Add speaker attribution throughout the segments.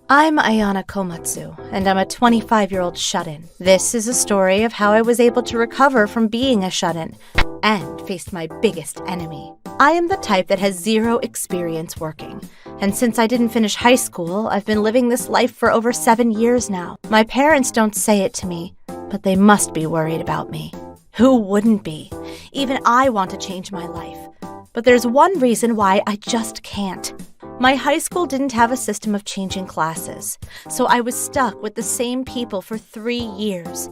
Speaker 1: I'm Ayana Komatsu, and I'm a 25-year-old shut-in. This is a story of how I was able to recover from being a shut-in and faced my biggest enemy. I am the type that has zero experience working, and since I didn't finish high school, I've been living this life for over 7 years now. My parents don't say it to me, but they must be worried about me. Who wouldn't be? Even I want to change my life. But there's one reason why I just can't. My high school didn't have a system of changing classes, so I was stuck with the same people for 3 years.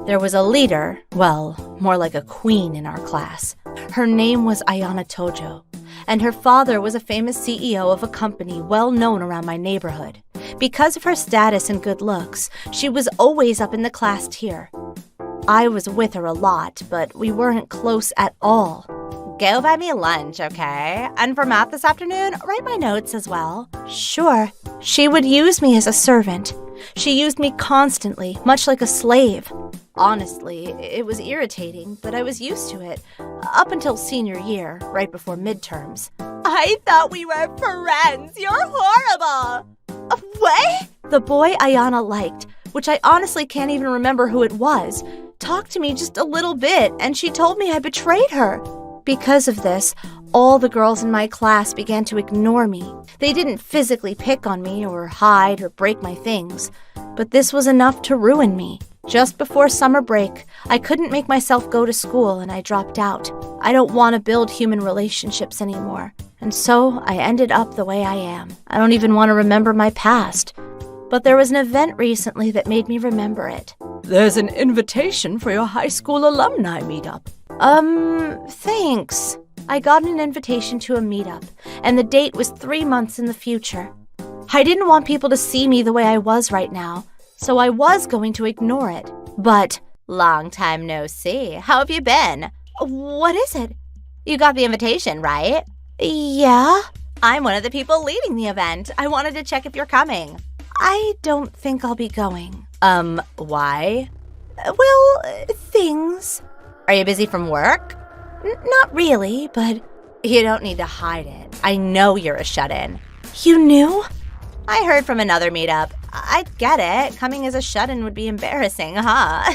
Speaker 1: There was a leader, well, more like a queen in our class. Her name was Ayana Tojo, and her father was a famous CEO of a company well known around my neighborhood. Because of her status and good looks, she was always up in the class tier. I was with her a lot, but we weren't close at all. Go buy me lunch, okay? And for math this afternoon, write my notes as well. Sure. She would use me as a servant. She used me constantly, much like a slave. Honestly, it was irritating, but I was used to it. Up until senior year, right before midterms. I thought we were friends. You're horrible. What? The boy Ayana liked, which I honestly can't even remember who it was, talked to me just a little bit, and she told me I betrayed her. Because of this, all the girls in my class began to ignore me. They didn't physically pick on me or hide or break my things, but this was enough to ruin me. Just before summer break, I couldn't make myself go to school and I dropped out. I don't want to build human relationships anymore, and so I ended up the way I am. I don't even want to remember my past. But there was an event recently that made me remember it. There's an invitation for your high school alumni meetup. Thanks. I got an invitation to a meetup, and the date was 3 months in the future. I didn't want people to see me the way I was right now, so I was going to ignore it. But, long time no see. How have you been? What is it? You got the invitation, right? Yeah. I'm one of the people leading the event. I wanted to check if you're coming. I don't think I'll be going. Why? Well, things. Are you busy from work? Not really, but you don't need to hide it. I know you're a shut-in. You knew? I heard from another meetup. I get it. Coming as a shut-in would be embarrassing, huh?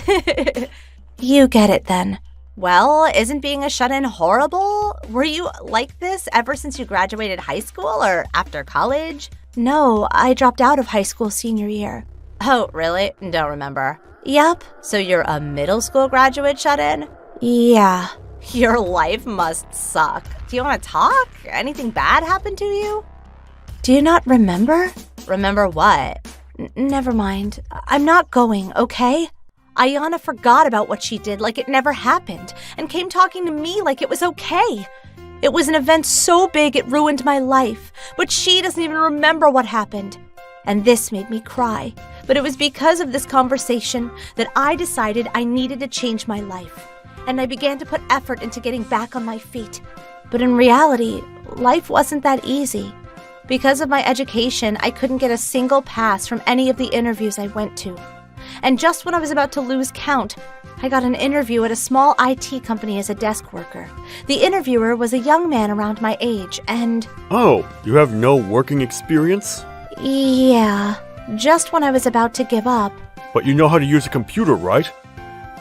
Speaker 1: You get it then. Well, isn't being a shut-in horrible? Were you like this ever since you graduated high school or after college? No, I dropped out of high school senior year. Oh, really? Don't remember. Yup. So you're a middle school graduate shut-in? Yeah. Your life must suck. Do you want to talk? Anything bad happened to you? Do you not remember? Remember what? Never mind. I'm not going, okay? Ayana forgot about what she did like it never happened and came talking to me like it was okay. It was an event so big it ruined my life, but she doesn't even remember what happened. And this made me cry. But it was because of this conversation that I decided I needed to change my life. And I began to put effort into getting back on my feet. But in reality, life wasn't that easy. Because of my education, I couldn't get a single pass from any of the interviews I went to. And just when I was about to lose count, I got an interview at a small IT company as a desk worker. The interviewer was a young man around my age, and...
Speaker 2: Oh, you have no working experience?
Speaker 1: Yeah, just when I was about to give up.
Speaker 2: But you know how to use a computer, right?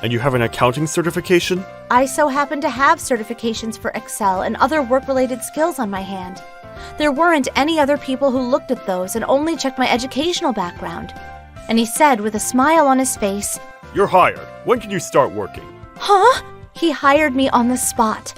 Speaker 2: And you have an accounting certification?
Speaker 1: I so happen to have certifications for Excel and other work-related skills on my hand. There weren't any other people who looked at those and only checked my educational background. And he said with a smile on his face,
Speaker 2: You're hired. When can you start working?
Speaker 1: Huh? He hired me on the spot.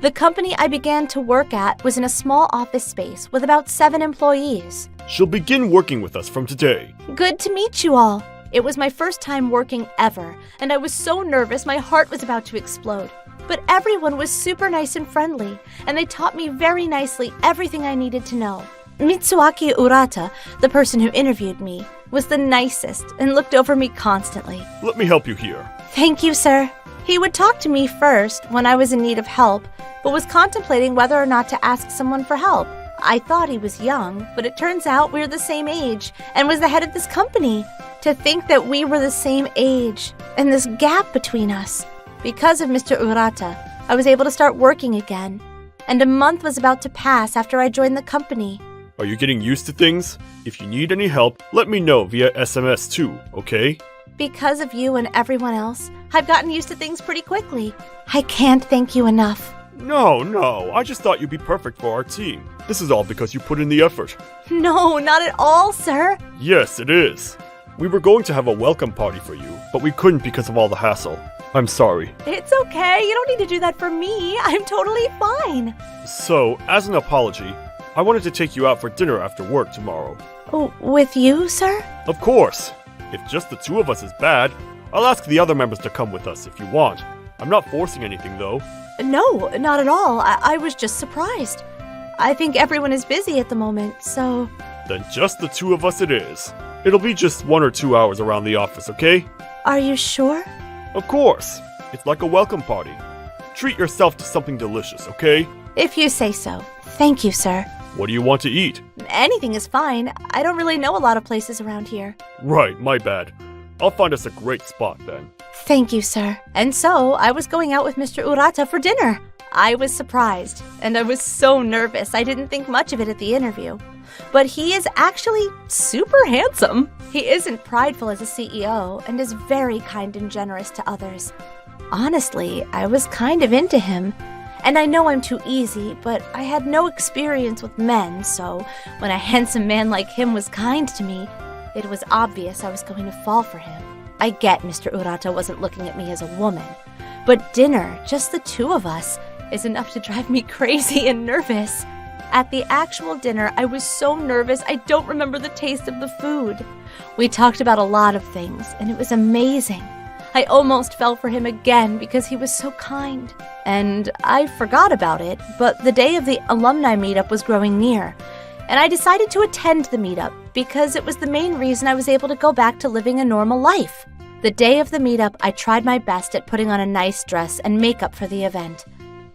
Speaker 1: The company I began to work at was in a small office space with about 7 employees.
Speaker 2: She'll begin working with us from today.
Speaker 1: Good to meet you all. It was my first time working ever, and I was so nervous my heart was about to explode. But everyone was super nice and friendly, and they taught me very nicely everything I needed to know. Mitsuaki Urata, the person who interviewed me, was the nicest and looked over me constantly.
Speaker 2: Let me help you here.
Speaker 1: Thank you, sir. He would talk to me first when I was in need of help, but was contemplating whether or not to ask someone for help. I thought he was young, but it turns out we're the same age and was the head of this company. To think that we were the same age and this gap between us. Because of Mr. Urata, I was able to start working again. And a month was about to pass after I joined the company.
Speaker 2: Are you getting used to things? If you need any help, let me know via SMS too, okay?
Speaker 1: Because of you and everyone else, I've gotten used to things pretty quickly. I can't thank you enough.
Speaker 2: No, I just thought you'd be perfect for our team. This is all because you put in the effort.
Speaker 1: No, not at all, sir.
Speaker 2: Yes, it is. We were going to have a welcome party for you, but we couldn't because of all the hassle. I'm sorry.
Speaker 1: It's okay. You don't need to do that for me. I'm totally fine.
Speaker 2: So, as an apology, I wanted to take you out for dinner after work tomorrow.
Speaker 1: Oh, with you, sir?
Speaker 2: Of course. If just the two of us is bad, I'll ask the other members to come with us if you want. I'm not forcing anything, though.
Speaker 1: No, not at all. I was just surprised. I think everyone is busy at the moment, so...
Speaker 2: Then just the two of us it is. It'll be just 1 or 2 hours around the office, okay?
Speaker 1: Are you sure?
Speaker 2: Of course. It's like a welcome party. Treat yourself to something delicious, okay?
Speaker 1: If you say so. Thank you, sir.
Speaker 2: What do you want to eat?
Speaker 1: Anything is fine. I don't really know a lot of places around here.
Speaker 2: Right, my bad. I'll find us a great spot then.
Speaker 1: Thank you, sir. And so, I was going out with Mr. Urata for dinner. I was surprised, and I was so nervous I didn't think much of it at the interview. But he is actually super handsome. He isn't prideful as a CEO, and is very kind and generous to others. Honestly, I was kind of into him. And I know I'm too easy, but I had no experience with men, so when a handsome man like him was kind to me, it was obvious I was going to fall for him. I get Mr. Urata wasn't looking at me as a woman, but dinner, just the two of us, is enough to drive me crazy and nervous. At the actual dinner, I was so nervous I don't remember the taste of the food. We talked about a lot of things, and it was amazing. I almost fell for him again because he was so kind. And I forgot about it, but the day of the alumni meetup was growing near, and I decided to attend the meetup because it was the main reason I was able to go back to living a normal life. The day of the meetup, I tried my best at putting on a nice dress and makeup for the event.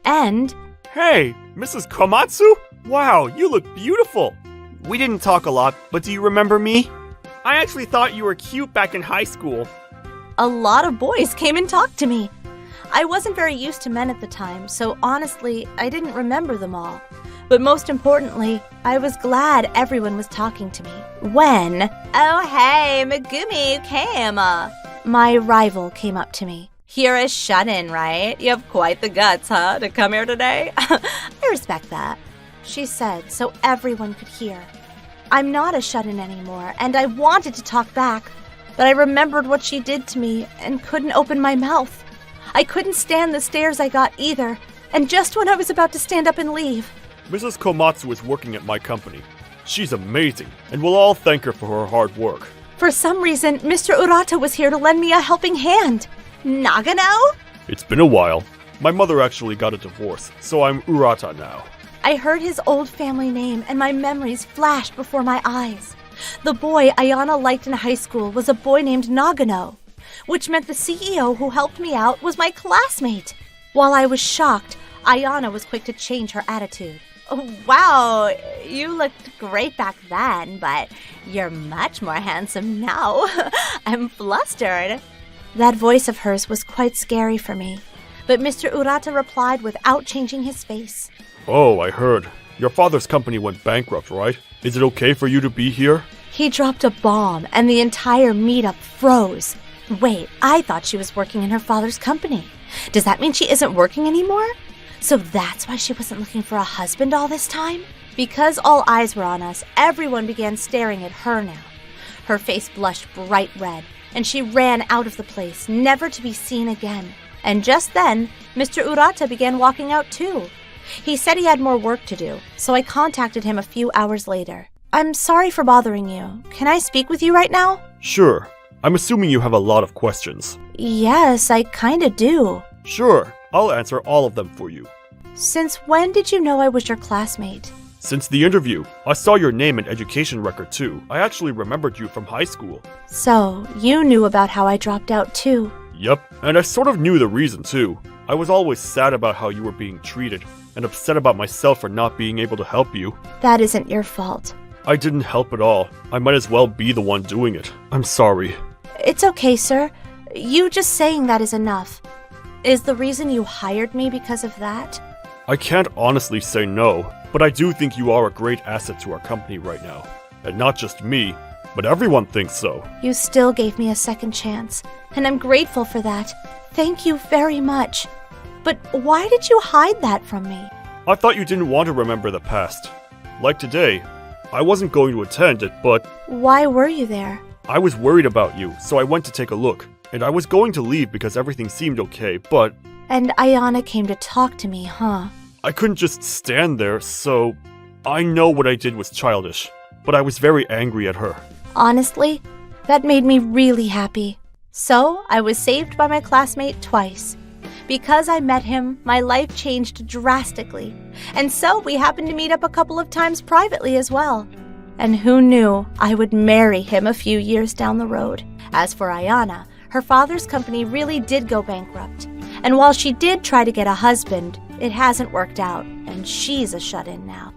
Speaker 1: And...
Speaker 2: Hey, Mrs. Komatsu? Wow, you look beautiful. We didn't talk a lot, but do you remember me? I actually thought you were cute back in high school.
Speaker 1: a lot of boys came and talked to me. I wasn't very used to men at the time, so honestly, I didn't remember them all. But most importantly, I was glad everyone was talking to me. When, oh hey, Megumi, you came. My rival came up to me. You're a shut-in, right? You have quite the guts, huh, to come here today? I respect that, she said, so everyone could hear. I'm not a shut-in anymore, and I wanted to talk back, but I remembered what she did to me and couldn't open my mouth. I couldn't stand the stares I got either, and just when I was about to stand up and leave...
Speaker 2: Mrs. Komatsu is working at my company. She's amazing, and we'll all thank her for her hard work.
Speaker 1: For some reason, Mr. Urata was here to lend me a helping hand. Nagano?
Speaker 2: It's been a while. My mother actually got a divorce, so I'm Urata now.
Speaker 1: I heard his old family name, and my memories flashed before my eyes. The boy Ayana liked in high school was a boy named Nagano, which meant the CEO who helped me out was my classmate. While I was shocked, Ayana was quick to change her attitude. Oh, wow, you looked great back then, but you're much more handsome now. I'm flustered. That voice of hers was quite scary for me, but Mr. Urata replied without changing his face.
Speaker 2: Oh, I heard. Your father's company went bankrupt, right? Is it okay for you to be here?
Speaker 1: He dropped a bomb, and the entire meetup froze. Wait, I thought she was working in her father's company. Does that mean she isn't working anymore? So that's why she wasn't looking for a husband all this time? Because all eyes were on us, everyone began staring at her now. Her face blushed bright red, and she ran out of the place, never to be seen again. And just then, Mr. Urata began walking out too. He said he had more work to do, so I contacted him a few hours later. I'm sorry for bothering you. Can I speak with you right now?
Speaker 2: Sure. I'm assuming you have a lot of questions.
Speaker 1: Yes, I kinda do.
Speaker 2: Sure. I'll answer all of them for you.
Speaker 1: Since when did you know I was your classmate?
Speaker 2: Since the interview, I saw your name and education record too. I actually remembered you from high school.
Speaker 1: So, you knew about how I dropped out too.
Speaker 2: Yep, and I sort of knew the reason too. I was always sad about how you were being treated, and upset about myself for not being able to help you.
Speaker 1: That isn't your fault.
Speaker 2: I didn't help at all. I might as well be the one doing it. I'm sorry.
Speaker 1: It's okay, sir. You just saying that is enough. Is the reason you hired me because of that?
Speaker 2: I can't honestly say no, but I do think you are a great asset to our company right now. And not just me, but everyone thinks so.
Speaker 1: You still gave me a second chance, and I'm grateful for that. Thank you very much. But why did you hide that from me?
Speaker 2: I thought you didn't want to remember the past. Like today, I wasn't going to attend it, but
Speaker 1: Why were you there?
Speaker 2: I was worried about you, so I went to take a look. And I was going to leave because everything seemed okay, but
Speaker 1: And Ayana came to talk to me, huh?
Speaker 2: I couldn't just stand there, so I know what I did was childish, but I was very angry at her.
Speaker 1: Honestly, that made me really happy. So, I was saved by my classmate twice. Because I met him, my life changed drastically. And so, we happened to meet up a couple of times privately as well. And who knew I would marry him a few years down the road? As for Ayana, her father's company really did go bankrupt. And while she did try to get a husband, it hasn't worked out, and she's a shut-in now.